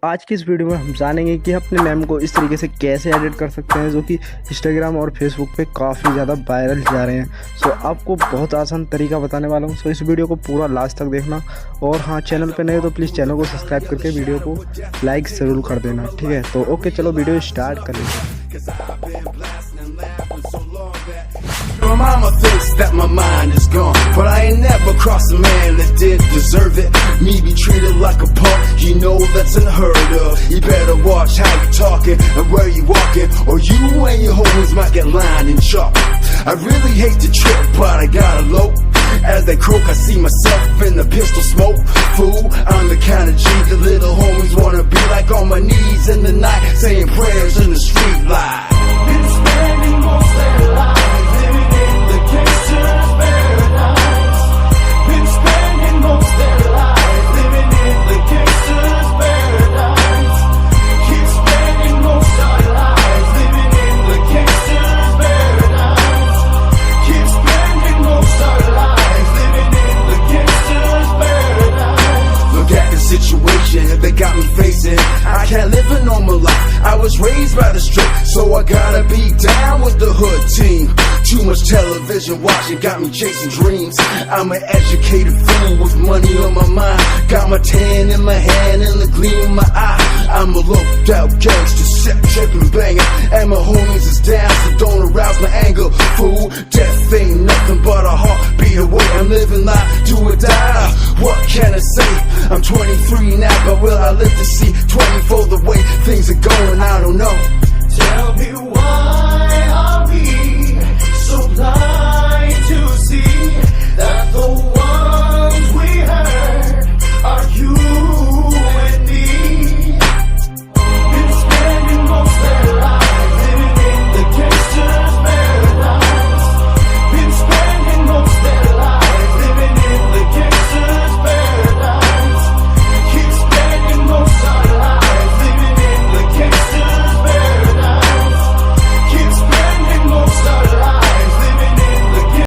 आज की इस वीडियो में हम जानेंगे कि अपने मेम को इस तरीके से कैसे एडिट कर सकते हैं, जो कि इंस्टाग्राम और फेसबुक पे काफ़ी ज़्यादा वायरल जा रहे हैं। आपको बहुत आसान तरीका बताने वाला हूँ। इस वीडियो को पूरा लास्ट तक देखना, और हाँ, चैनल पे नए तो प्लीज़ चैनल को सब्सक्राइब करके वीडियो को लाइक ज़रूर कर देना, ठीक है। तो ओके, चलो वीडियो स्टार्ट कर लेते। My mama thinks that my mind is gone, but I ain't never crossed a man that did deserve it. Me be treated like a punk, you know that's unheard of. You better watch how you talking and where you walking, or you and your homies might get lined and chopped. I really hate to trip, but I gotta low. As they croak, I see myself in the pistol smoke. Fool, I'm the kind of G the little homies wanna be like, on my knees in the night, saying prayers in the street light. Been spending most of their lives living in the gangster's paradise. Been spending most of their lives living in the gangster's paradise. Keep spending most of their lives living in the gangster's paradise. Keep spending most of their lives living in the gangster's paradise. Look at the situation they got me facing. I can't live a normal life. I was raised by the strip, so I gotta be down with the hood team. Too much television watching got me chasing dreams. I'm an educated fool with money on my mind. Got my tan in my hand and the gleam in my eye. I'm a looked out gangster, set tripping banger, and my homies is down, so don't arouse my anger. Fool, death ain't nothing but a heartbeat away. I'm living life, do or die. What can I say? I'm 23 now, but will I live to see 24? The way things are going, I don't know. Tell me why